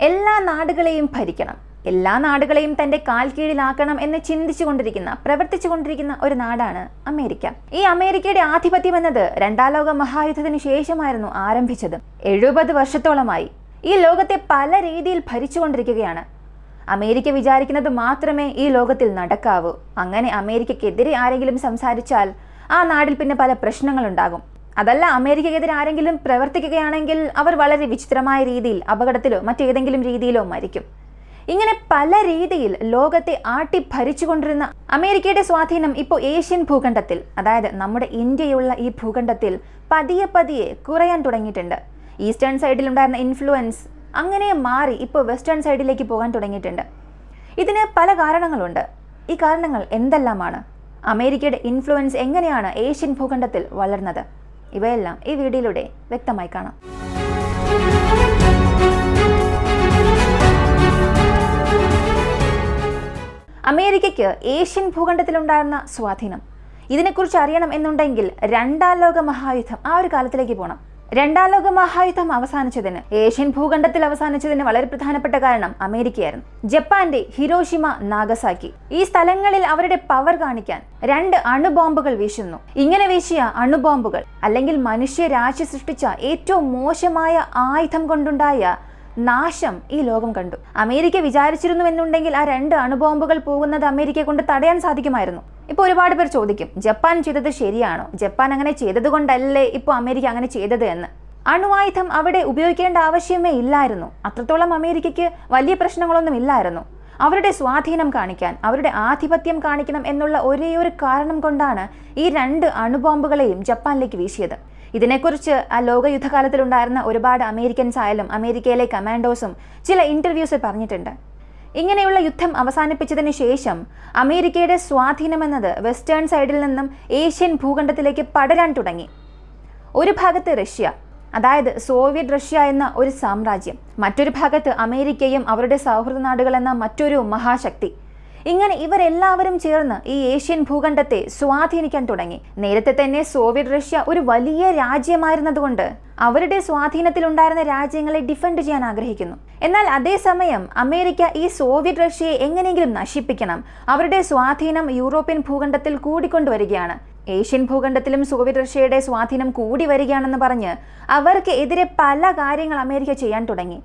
എല്ലാ നാടുകളെയും ഭരിക്കണം, എല്ലാ നാടുകളെയും തന്റെ കാൽ കീഴിലാക്കണം എന്ന് പ്രവർത്തിച്ചുകൊണ്ടിരിക്കുന്ന ഒരു നാടാണ് അമേരിക്ക. ഈ അമേരിക്കയുടെ ആധിപത്യം എന്നത് രണ്ടാം ലോക മഹായുദ്ധത്തിന് ശേഷമായിരുന്നു ആരംഭിച്ചത്. 70 വർഷത്തോളമായി ഈ ലോകത്തെ പല രീതിയിൽ ഭരിച്ചുകൊണ്ടിരിക്കുകയാണ്. അമേരിക്ക വിചാരിക്കുന്നത് മാത്രമേ ഈ ലോകത്തിൽ നടക്കാവൂ. അങ്ങനെ അമേരിക്കക്കെതിരെ ആരെങ്കിലും സംസാരിച്ചാൽ ആ നാട്ടിൽ പിന്നെ പല പ്രശ്നങ്ങളുണ്ടാകും. അതല്ല, അമേരിക്കക്കെതിരെ ആരെങ്കിലും പ്രവർത്തിക്കുകയാണെങ്കിൽ അവർ വളരെ വിചിത്രമായ രീതിയിൽ അപകടത്തിലോ മറ്റേതെങ്കിലും രീതിയിലോ മരിക്കും. ഇങ്ങനെ പല രീതിയിൽ ലോകത്തെ ആട്ടി ഭരിച്ചുകൊണ്ടിരുന്ന അമേരിക്കയുടെ സ്വാധീനം ഇപ്പോൾ ഏഷ്യൻ ഭൂഖണ്ഡത്തിൽ, അതായത് നമ്മുടെ ഇന്ത്യയുള്ള ഈ ഭൂഖണ്ഡത്തിൽ പതിയെ പതിയെ കുറയാൻ തുടങ്ങിയിട്ടുണ്ട്. ഈസ്റ്റേൺ സൈഡിൽ ഉണ്ടായിരുന്ന ഇൻഫ്ലുവൻസ് അങ്ങനെ മാറി ഇപ്പോൾ വെസ്റ്റേൺ സൈഡിലേക്ക് പോകാൻ തുടങ്ങിയിട്ടുണ്ട്. ഇതിന് പല കാരണങ്ങളുണ്ട്. ഈ കാരണങ്ങൾ എന്തെല്ലാമാണ്? അമേരിക്കയുടെ ഇൻഫ്ലുവൻസ് എങ്ങനെയാണ് ഏഷ്യൻ ഭൂഖണ്ഡത്തിൽ വളർന്നത്? ഇവയെല്ലാം ഈ വീഡിയോയിലൂടെ വ്യക്തമായി കാണാം. അമേരിക്കയ്ക്ക് ഏഷ്യൻ ഭൂഖണ്ഡത്തിലുണ്ടായിരുന്ന സ്വാധീനം, ഇതിനെക്കുറിച്ച് അറിയണം എന്നുണ്ടെങ്കിൽ രണ്ടാം ലോക മഹായുദ്ധം ആ ഒരു കാലത്തിലേക്ക് പോകണം. രണ്ടാം ലോക മഹായുദ്ധം അവസാനിച്ചതിന്, ഏഷ്യൻ ഭൂഖണ്ഡത്തിൽ അവസാനിച്ചതിന് വളരെ പ്രധാനപ്പെട്ട കാരണം അമേരിക്കയായിരുന്നു. ജപ്പാന്റെ ഹിരോഷിമ, നാഗസാക്കി ഈ സ്ഥലങ്ങളിൽ അവരുടെ പവർ കാണിക്കാൻ 2 അണുബോംബുകൾ വീശുന്നു. ഇങ്ങനെ വീശിയ അണുബോംബുകൾ, അല്ലെങ്കിൽ മനുഷ്യരാശി സൃഷ്ടിച്ച ഏറ്റവും മോശമായ ആയുധം കൊണ്ടുണ്ടായ നാശം ഈ ലോകം കണ്ടു. അമേരിക്ക വിചാരിച്ചിരുന്നുവെന്നുണ്ടെങ്കിൽ ആ 2 അണുബോംബുകൾ പോകുന്നത് അമേരിക്കയെ കൊണ്ട് തടയാൻ സാധിക്കുമായിരുന്നു. ഇപ്പോൾ ഒരുപാട് പേർ ചോദിക്കും, ജപ്പാൻ ചെയ്തത് ശരിയാണോ? ജപ്പാൻ അങ്ങനെ ചെയ്തത് കൊണ്ടല്ലേ ഇപ്പോൾ അമേരിക്ക അങ്ങനെ ചെയ്തത് എന്ന്. അണുവായുധം അവിടെ ഉപയോഗിക്കേണ്ട ആവശ്യമേ ഇല്ലായിരുന്നു. അത്രത്തോളം അമേരിക്കയ്ക്ക് വലിയ പ്രശ്നങ്ങളൊന്നും ഇല്ലായിരുന്നു. അവരുടെ സ്വാധീനം കാണിക്കാൻ, അവരുടെ ആധിപത്യം കാണിക്കണം എന്നുള്ള ഒരേ ഒരു കാരണം കൊണ്ടാണ് ഈ 2 അണുബോംബുകളെയും ജപ്പാനിലേക്ക് വീശിയത്. ഇതിനെക്കുറിച്ച് ആ ലോകയുദ്ധകാലത്തിലുണ്ടായിരുന്ന ഒരുപാട് അമേരിക്കൻസ് ആയാലും അമേരിക്കയിലെ കമാൻഡോസും ചില ഇന്റർവ്യൂസിൽ പറഞ്ഞിട്ടുണ്ട്. ഇങ്ങനെയുള്ള യുദ്ധം അവസാനിപ്പിച്ചതിന് ശേഷം അമേരിക്കയുടെ സ്വാധീനം എന്നത് വെസ്റ്റേൺ സൈഡിൽ നിന്നും ഏഷ്യൻ ഭൂഖണ്ഡത്തിലേക്ക് പടരാൻ തുടങ്ങി. ഒരു ഭാഗത്ത് റഷ്യ, അതായത് സോവിയറ്റ് റഷ്യ എന്ന ഒരു സാമ്രാജ്യം, മറ്റൊരു ഭാഗത്ത് അമേരിക്കയും അവരുടെ സൗഹൃദ നാടുകൾ എന്ന മറ്റൊരു മഹാശക്തി. ഇങ്ങനെ ഇവരെല്ലാവരും ചേർന്ന് ഈ ഏഷ്യൻ ഭൂഖണ്ഡത്തെ സ്വാധീനിക്കാൻ തുടങ്ങി. നേരത്തെ തന്നെ സോവിയറ്റ് റഷ്യ ഒരു വലിയ രാജ്യമായിരുന്നതുകൊണ്ട് അവരുടെ സ്വാധീനത്തിലുണ്ടായിരുന്ന രാജ്യങ്ങളെ ഡിഫെൻഡ് ചെയ്യാൻ ആഗ്രഹിക്കുന്നു. എന്നാൽ അതേസമയം അമേരിക്ക ഈ സോവിയറ്റ് റഷ്യയെ എങ്ങനെയെങ്കിലും നശിപ്പിക്കണം, അവരുടെ സ്വാധീനം യൂറോപ്യൻ ഭൂഖണ്ഡത്തിൽ കൂടിക്കൊണ്ടുവരികയാണ്, ഏഷ്യൻ ഭൂഖണ്ഡത്തിലും സോവിയറ്റ് റഷ്യയുടെ സ്വാധീനം കൂടി വരികയാണെന്ന് പറഞ്ഞ് അവർക്ക് എതിരെ പല കാര്യങ്ങൾ അമേരിക്ക ചെയ്യാൻ തുടങ്ങി.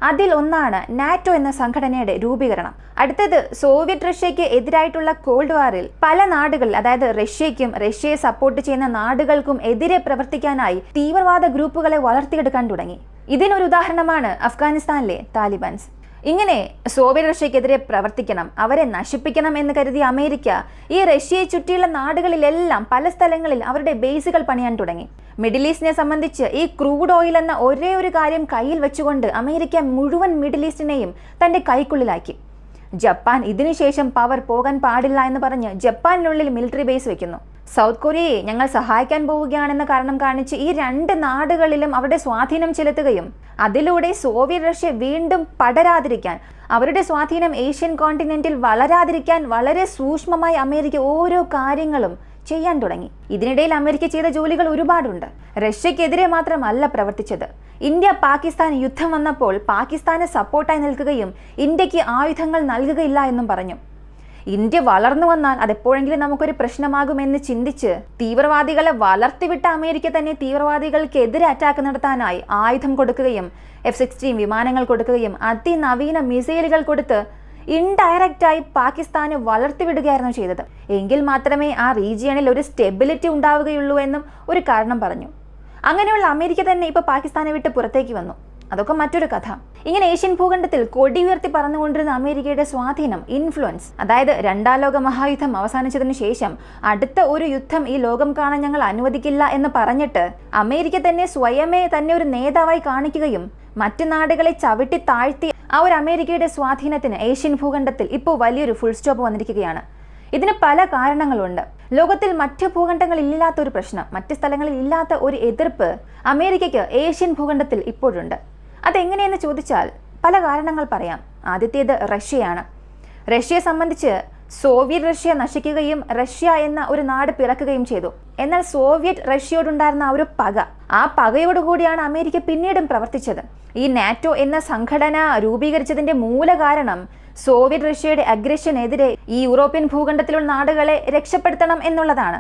അതിൽ ഒന്നാണ് നാറ്റോ എന്ന സംഘടനയുടെ രൂപീകരണം. അടുത്തത്, സോവിയറ്റ് റഷ്യയ്ക്ക് എതിരായിട്ടുള്ള കോൾഡ് വാറിൽ പല നാടുകൾ, അതായത് റഷ്യയ്ക്കും റഷ്യയെ സപ്പോർട്ട് ചെയ്യുന്ന നാടുകൾക്കും എതിരെ പ്രവർത്തിക്കാനായി തീവ്രവാദ ഗ്രൂപ്പുകളെ വളർത്തിയെടുക്കാൻ തുടങ്ങി. ഇതിനൊരു ഉദാഹരണമാണ് അഫ്ഗാനിസ്ഥാനിലെ താലിബാൻസ്. ഇങ്ങനെ സോവിയറ്റ് റഷ്യക്കെതിരെ പ്രവർത്തിക്കണം, അവരെ നശിപ്പിക്കണം എന്ന് കരുതിയ അമേരിക്ക ഈ റഷ്യയെ ചുറ്റിയുള്ള നാടുകളിലെല്ലാം പല സ്ഥലങ്ങളിൽ അവരുടെ ബേസുകൾ പണിയാൻ തുടങ്ങി. മിഡിൽ ഈസ്റ്റിനെ സംബന്ധിച്ച് ഈ ക്രൂഡ് ഓയിൽ എന്ന ഒരേ ഒരു കാര്യം കയ്യിൽ വെച്ചുകൊണ്ട് അമേരിക്ക മുഴുവൻ മിഡിൽ ഈസ്റ്റിനെയും തന്റെ കൈക്കുള്ളിലാക്കി. ജപ്പാൻ ഇതിനുശേഷം പവർ പോകാൻ പാടില്ല എന്ന് പറഞ്ഞ് ജപ്പാനിനുള്ളിൽ മിലിറ്ററി ബേസ് വെക്കുന്നു. സൗത്ത് കൊറിയയെ ഞങ്ങൾ സഹായിക്കാൻ പോവുകയാണെന്ന കാരണം കാണിച്ച് ഈ 2 നാടുകളിലും അവരുടെ സ്വാധീനം ചെലുത്തുകയും അതിലൂടെ സോവിയറ്റ് റഷ്യ വീണ്ടും പടരാതിരിക്കാൻ, അവരുടെ സ്വാധീനം ഏഷ്യൻ കോണ്ടിനെന്റിൽ വളരാതിരിക്കാൻ വളരെ സൂക്ഷ്മമായി അമേരിക്ക ഓരോ കാര്യങ്ങളും ചെയ്യാൻ തുടങ്ങി. ഇതിനിടയിൽ അമേരിക്ക ചെയ്ത ജോലികൾ ഒരുപാടുണ്ട്. റഷ്യക്കെതിരെ മാത്രമല്ല പ്രവർത്തിച്ചത്. ഇന്ത്യ പാകിസ്ഥാൻ യുദ്ധം വന്നപ്പോൾ പാകിസ്ഥാന് സപ്പോർട്ടായി നിൽക്കുകയും ഇന്ത്യക്ക് ആയുധങ്ങൾ നൽകുകയില്ല എന്നും പറഞ്ഞു. ഇന്ത്യ വളർന്നു വന്നാൽ അതെപ്പോഴെങ്കിലും നമുക്കൊരു പ്രശ്നമാകുമെന്ന് ചിന്തിച്ച് തീവ്രവാദികളെ വളർത്തിവിട്ട അമേരിക്ക തന്നെ തീവ്രവാദികൾക്കെതിരെ അറ്റാക്ക് നടത്താനായി ആയുധം കൊടുക്കുകയും F-16 വിമാനങ്ങൾ കൊടുക്കുകയും അതിനവീന മിസൈലുകൾ കൊടുത്ത് ഇൻഡയറക്റ്റായി പാകിസ്ഥാനെ വളർത്തിവിടുകയായിരുന്നു ചെയ്തത്. എങ്കിൽ മാത്രമേ ആ റീജിയണിൽ ഒരു സ്റ്റെബിലിറ്റി ഉണ്ടാവുകയുള്ളൂ എന്നും ഒരു കാരണം പറഞ്ഞു. അങ്ങനെയുള്ള അമേരിക്ക തന്നെ ഇപ്പോൾ പാകിസ്ഥാനെ വിട്ട് പുറത്തേക്ക് വന്നു. അതൊക്കെ മറ്റൊരു കഥ. ഇങ്ങനെ ഏഷ്യൻ ഭൂഖണ്ഡത്തിൽ കൊടി ഉയർത്തി പറന്നുകൊണ്ടിരുന്ന അമേരിക്കയുടെ സ്വാധീനം, ഇൻഫ്ലുവൻസ്, അതായത് രണ്ടാം ലോക മഹായുദ്ധം അവസാനിച്ചതിന് ശേഷം അടുത്ത ഒരു യുദ്ധം ഈ ലോകം കാണാൻ ഞങ്ങൾ അനുവദിക്കില്ല എന്ന് പറഞ്ഞിട്ട് അമേരിക്ക തന്നെ സ്വയമേ തന്നെ ഒരു നേതാവായി കാണിക്കുകയും മറ്റു നാടുകളെ ചവിട്ടി താഴ്ത്തി ആ ഒരു അമേരിക്കയുടെ സ്വാധീനത്തിന് ഏഷ്യൻ ഭൂഖണ്ഡത്തിൽ ഇപ്പോൾ വലിയൊരു ഫുൾ സ്റ്റോപ്പ് വന്നിരിക്കുകയാണ്. ഇതിന് പല കാരണങ്ങളുണ്ട്. ലോകത്തിൽ മറ്റു ഭൂഖണ്ഡങ്ങളിൽ ഇല്ലാത്ത ഒരു പ്രശ്നം, മറ്റ് സ്ഥലങ്ങളിൽ ഇല്ലാത്ത ഒരു എതിർപ്പ് അമേരിക്കയ്ക്ക് ഏഷ്യൻ ഭൂഖണ്ഡത്തിൽ ഇപ്പോഴുണ്ട്. അതെങ്ങനെയെന്ന് ചോദിച്ചാൽ പല കാരണങ്ങൾ പറയാം. ആദ്യത്തേത് റഷ്യയാണ്. റഷ്യയെ സംബന്ധിച്ച് സോവിയറ്റ് റഷ്യ നശിക്കുകയും റഷ്യ എന്ന ഒരു നാട് പിറക്കുകയും ചെയ്തു. എന്നാൽ സോവിയറ്റ് റഷ്യയോടുണ്ടായിരുന്ന ആ ഒരു പക, ആ പകയോടുകൂടിയാണ് അമേരിക്ക പിന്നീടും പ്രവർത്തിച്ചത്. ഈ നാറ്റോ എന്ന സംഘടന രൂപീകരിച്ചതിന്റെ മൂല കാരണം സോവിയറ്റ് റഷ്യയുടെ അഗ്രഷനെതിരെ ഈ യൂറോപ്യൻ ഭൂഖണ്ഡത്തിലുള്ള നാടുകളെ രക്ഷപ്പെടുത്തണം എന്നുള്ളതാണ്.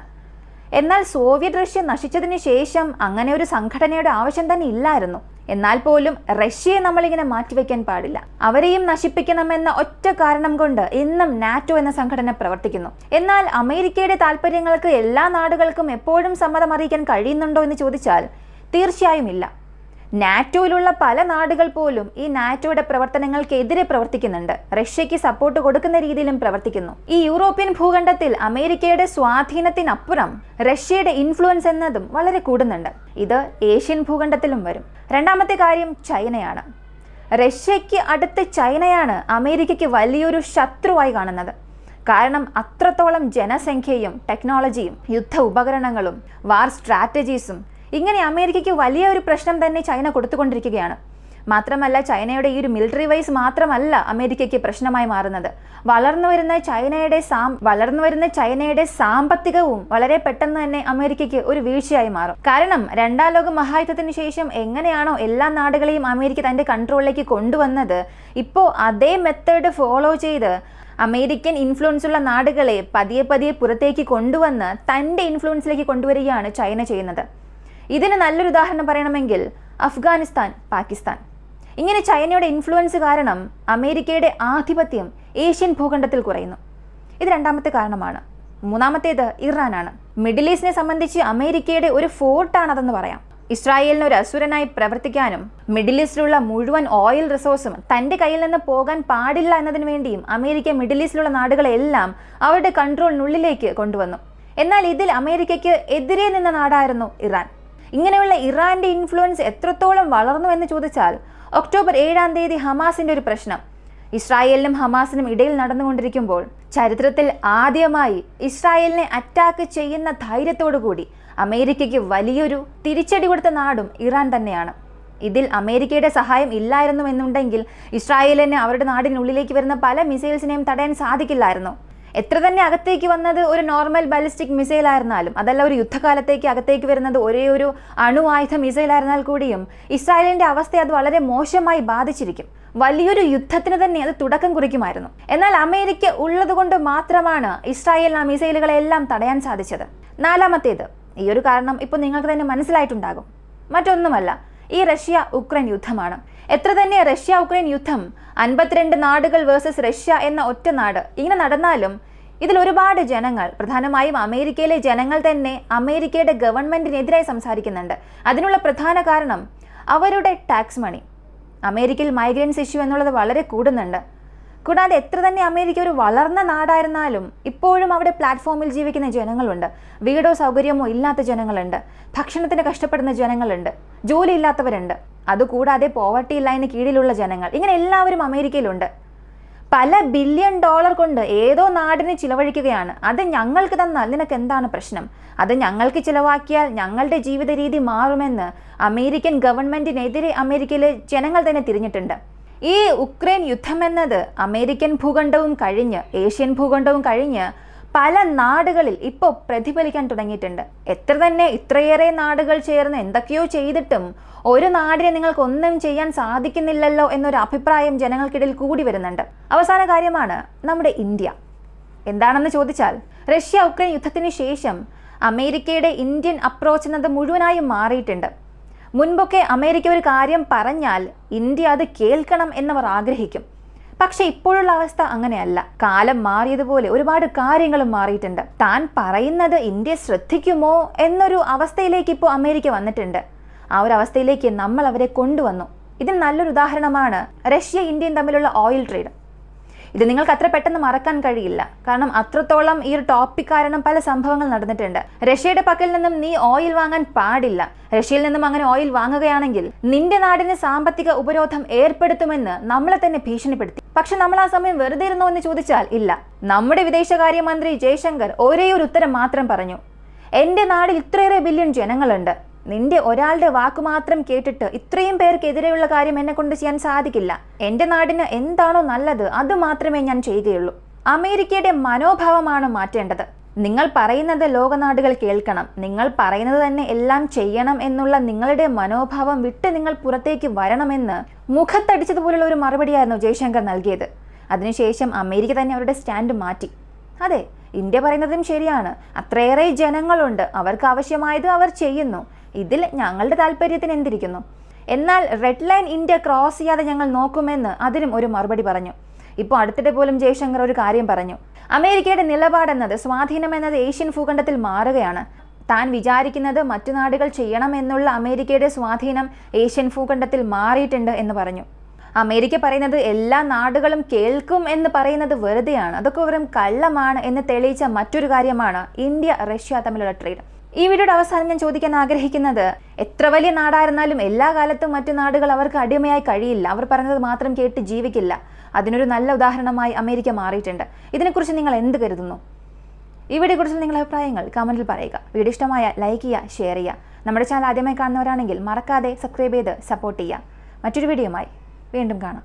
എന്നാൽ സോവിയറ്റ് റഷ്യ നശിച്ചതിന് ശേഷം അങ്ങനെ ഒരു സംഘടനയുടെ ആവശ്യം തന്നെ ഇല്ലായിരുന്നു. എന്നാൽ പോലും റഷ്യയെ നമ്മളിങ്ങനെ മാറ്റിവെക്കാൻ പാടില്ല. അവരെയും നശിപ്പിക്കണമെന്ന ഒറ്റ കാരണം കൊണ്ട് ഇന്നും നാറ്റോ എന്ന സംഘടന പ്രവർത്തിക്കുന്നു. എന്നാൽ അമേരിക്കയുടെ താല്പര്യങ്ങൾക്ക് എല്ലാ നാടുകൾക്കും എപ്പോഴും സമ്മതം അറിയിക്കാൻ കഴിയുന്നുണ്ടോ എന്ന് ചോദിച്ചാൽ തീർച്ചയായും ഇല്ല. നാറ്റോയിലുള്ള പല നാടുകൾ പോലും ഈ നാറ്റോയുടെ പ്രവർത്തനങ്ങൾക്കെതിരെ പ്രവർത്തിക്കുന്നുണ്ട്. റഷ്യയ്ക്ക് സപ്പോർട്ട് കൊടുക്കുന്ന രീതിയിലും പ്രവർത്തിക്കുന്നു. ഈ യൂറോപ്യൻ ഭൂഖണ്ഡത്തിൽ അമേരിക്കയുടെ സ്വാധീനത്തിനപ്പുറം റഷ്യയുടെ ഇൻഫ്ലുവൻസ് എന്നതും വളരെ കൂടുന്നുണ്ട്. ഇത് ഏഷ്യൻ ഭൂഖണ്ഡത്തിലും വരും. രണ്ടാമത്തെ കാര്യം ചൈനയാണ്. റഷ്യയ്ക്ക് അടുത്ത് ചൈനയാണ് അമേരിക്കയ്ക്ക് വലിയൊരു ശത്രുവായി കാണുന്നത്. കാരണം അത്രത്തോളം ജനസംഖ്യയും ടെക്നോളജിയും യുദ്ധ ഉപകരണങ്ങളും വാർ സ്ട്രാറ്റജീസും ഇങ്ങനെ അമേരിക്കയ്ക്ക് വലിയ ഒരു പ്രശ്നം തന്നെ ചൈന കൊടുത്തുകൊണ്ടിരിക്കുകയാണ്. മാത്രമല്ല ചൈനയുടെ ഈ ഒരു മിലിറ്ററി വൈസ് മാത്രമല്ല അമേരിക്കയ്ക്ക് പ്രശ്നമായി മാറുന്നത്. വളർന്നു വരുന്ന ചൈനയുടെ സാമ്പത്തികവും വളരെ പെട്ടെന്ന് തന്നെ അമേരിക്കയ്ക്ക് ഒരു വീഴ്ചയായി മാറും. കാരണം രണ്ടാം ലോക മഹായുദ്ധത്തിന് ശേഷം എങ്ങനെയാണോ എല്ലാ നാടുകളെയും അമേരിക്ക തന്റെ കൺട്രോളിലേക്ക് കൊണ്ടുവന്നത്, ഇപ്പോൾ അതേ മെത്തേഡ് ഫോളോ ചെയ്ത് അമേരിക്കൻ ഇൻഫ്ലുവൻസ് ഉള്ള നാടുകളെ പതിയെ പതിയെ പുറത്തേക്ക് കൊണ്ടുവന്ന് തന്റെ ഇൻഫ്ലുവൻസിലേക്ക് കൊണ്ടുവരികയാണ് ചൈന ചെയ്യുന്നത്. ഇതിന് നല്ലൊരു ഉദാഹരണം പറയണമെങ്കിൽ അഫ്ഗാനിസ്ഥാൻ, പാകിസ്ഥാൻ. ഇങ്ങനെ ചൈനയുടെ ഇൻഫ്ലുവൻസ് കാരണം അമേരിക്കയുടെ ആധിപത്യം ഏഷ്യൻ ഭൂഖണ്ഡത്തിൽ കുറയുന്നു. ഇത് രണ്ടാമത്തെ കാരണമാണ്. മൂന്നാമത്തേത് ഇറാനാണ്. മിഡിൽ ഈസ്റ്റിനെ സംബന്ധിച്ച് അമേരിക്കയുടെ ഒരു ഫോർട്ടാണതെന്ന് പറയാം. ഇസ്രായേലിന് ഒരു അസുരനായി പ്രവർത്തിക്കാനും മിഡിൽ ഈസ്റ്റിലുള്ള മുഴുവൻ ഓയിൽ റിസോഴ്സും തന്റെ കയ്യിൽ നിന്ന് പോകാൻ പാടില്ല എന്നതിനു വേണ്ടിയും അമേരിക്ക മിഡിൽ ഈസ്റ്റിലുള്ള നാടുകളെല്ലാം അവരുടെ കൺട്രോളിനുള്ളിലേക്ക് കൊണ്ടുവന്നു. എന്നാൽ ഇതിൽ അമേരിക്കയ്ക്ക് എതിരെ നിന്ന നാടായിരുന്നു ഇറാൻ. ഇങ്ങനെയുള്ള ഇറാന്റെ ഇൻഫ്ലുവൻസ് എത്രത്തോളം വളർന്നു എന്ന് ചോദിച്ചാൽ ഒക്ടോബർ 7 ഹമാസിന്റെ ഒരു പ്രശ്നം ഇസ്രായേലിനും ഹമാസിനും ഇടയിൽ നടന്നുകൊണ്ടിരിക്കുമ്പോൾ ചരിത്രത്തിൽ ആദ്യമായി ഇസ്രായേലിനെ അറ്റാക്ക് ചെയ്യുന്ന ധൈര്യത്തോടു കൂടി അമേരിക്കയ്ക്ക് വലിയൊരു തിരിച്ചടി കൊടുത്ത നാടും ഇറാൻ തന്നെയാണ്. ഇതിൽ അമേരിക്കയുടെ സഹായം ഇല്ലായിരുന്നുവെന്നുണ്ടെങ്കിൽ ഇസ്രായേലിന് അവരുടെ നാടിനുള്ളിലേക്ക് വരുന്ന പല മിസൈൽസിനെയും തടയാൻ സാധിക്കില്ലായിരുന്നു. എത്ര തന്നെ അകത്തേക്ക് വന്നത് ഒരു നോർമൽ ബാലിസ്റ്റിക് മിസൈൽ ആയിരുന്നാലും, അതല്ല ഒരു യുദ്ധകാലത്തേക്ക് അകത്തേക്ക് വരുന്നത് ഒരേ ഒരു അണുആയുധ മിസൈൽ ആയിരുന്നാൽ കൂടിയും ഇസ്രായേലിന്റെ അവസ്ഥയെ അത് വളരെ മോശമായി ബാധിച്ചിരിക്കും. വലിയൊരു യുദ്ധത്തിന് തന്നെ അത് തുടക്കം കുറിക്കുമായിരുന്നു. എന്നാൽ അമേരിക്ക ഉള്ളത് കൊണ്ട് മാത്രമാണ് ഇസ്രായേലിന് ആ മിസൈലുകളെല്ലാം തടയാൻ സാധിച്ചത്. നാലാമത്തേത്, ഈ ഒരു കാരണം ഇപ്പോൾ നിങ്ങൾക്ക് തന്നെ മനസ്സിലായിട്ടുണ്ടാകും, മറ്റൊന്നുമല്ല, ഈ റഷ്യ ഉക്രൈൻ യുദ്ധമാണ്. എത്ര തന്നെ റഷ്യ ഉക്രൈൻ യുദ്ധം 52 നാടുകൾ വേഴ്സസ് റഷ്യ എന്ന ഒറ്റ നാട് ഇങ്ങനെ നടന്നാലും ഇതിൽ ഒരുപാട് ജനങ്ങൾ, പ്രധാനമായും അമേരിക്കയിലെ ജനങ്ങൾ തന്നെ അമേരിക്കയുടെ ഗവൺമെന്റിനെതിരായി സംസാരിക്കുന്നുണ്ട്. അതിനുള്ള പ്രധാന കാരണം അവരുടെ ടാക്സ് മണി. അമേരിക്കയിൽ മൈഗ്രൻസ് ഇഷ്യൂ എന്നുള്ളത് വളരെ കൂടുന്നുണ്ട്. കൂടാതെ എത്ര തന്നെ അമേരിക്ക ഒരു വളർന്ന നാടായിരുന്നാലും ഇപ്പോഴും അവിടെ പ്ലാറ്റ്ഫോമിൽ ജീവിക്കുന്ന ജനങ്ങളുണ്ട്. വീടോ സൗകര്യമോ ഇല്ലാത്ത ജനങ്ങളുണ്ട്. ഭക്ഷണത്തിന് കഷ്ടപ്പെടുന്ന ജനങ്ങളുണ്ട്. ജോലി ഇല്ലാത്തവരുണ്ട്. അതുകൂടാതെ പോവർട്ടി ലൈന് കീഴിലുള്ള ജനങ്ങൾ, ഇങ്ങനെ എല്ലാവരും അമേരിക്കയിലുണ്ട്. പല $1 ബില്യൺ കൊണ്ട് ഏതോ നാടിന് ചിലവഴിക്കുകയാണ്. അത് ഞങ്ങൾക്ക് തന്നാൽ നിനക്ക് എന്താണ് പ്രശ്നം? അത് ഞങ്ങൾക്ക് ചിലവാക്കിയാൽ ഞങ്ങളുടെ ജീവിത രീതി മാറുമെന്ന് അമേരിക്കൻ ഗവൺമെന്റിനെതിരെ അമേരിക്കയിലെ ജനങ്ങൾ തന്നെ തിരിഞ്ഞിട്ടുണ്ട്. ഈ ഉക്രൈൻ യുദ്ധം എന്നത് അമേരിക്കൻ ഭൂഖണ്ഡവും കഴിഞ്ഞ് ഏഷ്യൻ ഭൂഖണ്ഡവും കഴിഞ്ഞ് പല നാടുകളിൽ ഇപ്പോൾ പ്രതിഫലിക്കാൻ തുടങ്ങിയിട്ടുണ്ട്. എത്ര തന്നെ ഇത്രയേറെ നാടുകൾ ചേർന്ന് എന്തൊക്കെയോ ചെയ്തിട്ടും ഒരു നാടിനെ നിങ്ങൾക്ക് ഒന്നും ചെയ്യാൻ സാധിക്കുന്നില്ലല്ലോ എന്നൊരു അഭിപ്രായം ജനങ്ങൾക്കിടയിൽ കൂടി വരുന്നുണ്ട്. അവസാന കാര്യമാണ് നമ്മുടെ ഇന്ത്യ. എന്താണെന്ന് ചോദിച്ചാൽ റഷ്യ ഉക്രൈൻ യുദ്ധത്തിന് ശേഷം അമേരിക്കയുടെ ഇന്ത്യൻ അപ്രോച്ച് എന്നത് മുഴുവനായും മാറിയിട്ടുണ്ട്. മുൻപൊക്കെ അമേരിക്ക ഒരു കാര്യം പറഞ്ഞാൽ ഇന്ത്യ അത് കേൾക്കണം എന്നവർ ആഗ്രഹിക്കും. പക്ഷെ ഇപ്പോഴുള്ള അവസ്ഥ അങ്ങനെയല്ല. കാലം മാറിയതുപോലെ ഒരുപാട് കാര്യങ്ങളും മാറിയിട്ടുണ്ട്. താൻ പറയുന്നത് ഇന്ത്യ ശ്രദ്ധിക്കുമോ എന്നൊരു അവസ്ഥയിലേക്ക് ഇപ്പോൾ അമേരിക്ക വന്നിട്ടുണ്ട്. ആ ഒരു അവസ്ഥയിലേക്ക് നമ്മൾ അവരെ കൊണ്ടുവന്നു. ഇതിന് നല്ലൊരു ഉദാഹരണമാണ് റഷ്യ ഇന്ത്യയും തമ്മിലുള്ള ഓയിൽ ട്രേഡ്. ഇത് നിങ്ങൾക്ക് അത്ര പെട്ടെന്ന് മറക്കാൻ കഴിയില്ല. കാരണം അത്രത്തോളം ഈ ഒരു ടോപ്പിക് കാരണം പല സംഭവങ്ങൾ നടന്നിട്ടുണ്ട്. റഷ്യയുടെ പക്കൽ നിന്നും നീ ഓയിൽ വാങ്ങാൻ പാടില്ല. റഷ്യയിൽ നിന്നും അങ്ങനെ ഓയിൽ വാങ്ങുകയാണെങ്കിൽ നിന്റെ നാടിന് സാമ്പത്തിക ഉപരോധം ഏർപ്പെടുത്തുമെന്ന് നമ്മളെ തന്നെ ഭീഷണിപ്പെടുത്തി. പക്ഷെ നമ്മൾ ആ സമയം വെറുതെ ഇരുന്നോ എന്ന് ചോദിച്ചാൽ ഇല്ല. നമ്മുടെ വിദേശകാര്യമന്ത്രി ജയശങ്കർ ഒരേ ഒരു ഉത്തരം മാത്രം പറഞ്ഞു: എന്റെ നാടിൽ ഇത്രയേറെ ബില്യൺ ജനങ്ങളുണ്ട്. നിന്റെ ഒരാളുടെ വാക്ക് മാത്രം കേട്ടിട്ട് ഇത്രയും പേർക്കെതിരെയുള്ള കാര്യം എന്നെ കൊണ്ട് ചെയ്യാൻ സാധിക്കില്ല. എൻ്റെ നാടിന് എന്താണോ നല്ലത് അത് മാത്രമേ ഞാൻ ചെയ്യുകയുള്ളൂ. അമേരിക്കയുടെ മനോഭാവമാണ് മാറ്റേണ്ടത്. നിങ്ങൾ പറയുന്നത് ലോകനാടുകൾ കേൾക്കണം, നിങ്ങൾ പറയുന്നത് തന്നെ എല്ലാം ചെയ്യണം എന്നുള്ള നിങ്ങളുടെ മനോഭാവം വിട്ട് നിങ്ങൾ പുറത്തേക്ക് വരണമെന്ന് മുഖത്തടിച്ചതുപോലുള്ള ഒരു മറുപടിയായിരുന്നു ജയശങ്കർ നൽകിയത്. അതിനുശേഷം അമേരിക്ക തന്നെ അവരുടെ സ്റ്റാൻഡ് മാറ്റി. അതെ, ഇന്ത്യ പറയുന്നതും ശരിയാണ്, അത്രയേറെ ജനങ്ങളുണ്ട്, അവർക്ക് ആവശ്യമായത് അവർ ചെയ്യുന്നു, ഇതിൽ ഞങ്ങളുടെ താല്പര്യത്തിന് എന്തിരിക്കുന്നു? എന്നാൽ റെഡ് ലൈൻ ഇന്ത്യ ക്രോസ് ചെയ്യാതെ ഞങ്ങൾ നോക്കുമെന്ന് അതിനും ഒരു മറുപടി പറഞ്ഞു. ഇപ്പോൾ അടുത്തിടെ പോലും ജയശങ്കർ ഒരു കാര്യം പറഞ്ഞു. അമേരിക്കയുടെ നിലപാടെന്നത് സ്വാധീനം എന്നത് ഏഷ്യൻ ഭൂഖണ്ഡത്തിൽ മാറുകയാണ്. താൻ വിചാരിക്കുന്നത് മറ്റു നാടുകൾ ചെയ്യണം എന്നുള്ള അമേരിക്കയുടെ സ്വാധീനം ഏഷ്യൻ ഭൂഖണ്ഡത്തിൽ മാറിയിട്ടുണ്ട് എന്ന് പറഞ്ഞു. അമേരിക്ക പറയുന്നത് എല്ലാ നാടുകളും കേൾക്കും എന്ന് പറയുന്നത് വെറുതെയാണ്, അതൊക്കെ വെറും കള്ളമാണ് എന്ന് തെളിയിച്ച മറ്റൊരു കാര്യമാണ് ഇന്ത്യ റഷ്യ തമ്മിലുള്ള ട്രേഡ്. ഈ വീഡിയോയുടെ അവസാനം ഞാൻ ചോദിക്കാൻ ആഗ്രഹിക്കുന്നത്, എത്ര വലിയ നാടായിരുന്നാലും എല്ലാ കാലത്തും മറ്റു നാടുകൾ അവർക്ക് അടിമയായി കഴിയില്ല, അവർ പറയുന്നത് മാത്രം കേട്ട് ജീവിക്കില്ല. അതിനൊരു നല്ല ഉദാഹരണമായി അമേരിക്ക മാറിയിട്ടുണ്ട്. ഇതിനെക്കുറിച്ച് നിങ്ങൾ എന്ത് കരുതുന്നു? ഈ വീഡിയോയെക്കുറിച്ച് നിങ്ങളുടെ അഭിപ്രായങ്ങൾ കമൻറ്റിൽ പറയുക. വീഡിയോ ഇഷ്ടമായ ലൈക്ക് ചെയ്യുക, ഷെയർ ചെയ്യുക. നമ്മുടെ ചാനൽ ആദ്യമായി കാണുന്നവരാണെങ്കിൽ മറക്കാതെ സബ്സ്ക്രൈബ് ചെയ്ത് സപ്പോർട്ട് ചെയ്യുക. മറ്റൊരു വീഡിയോയുമായി വീണ്ടും കാണാം.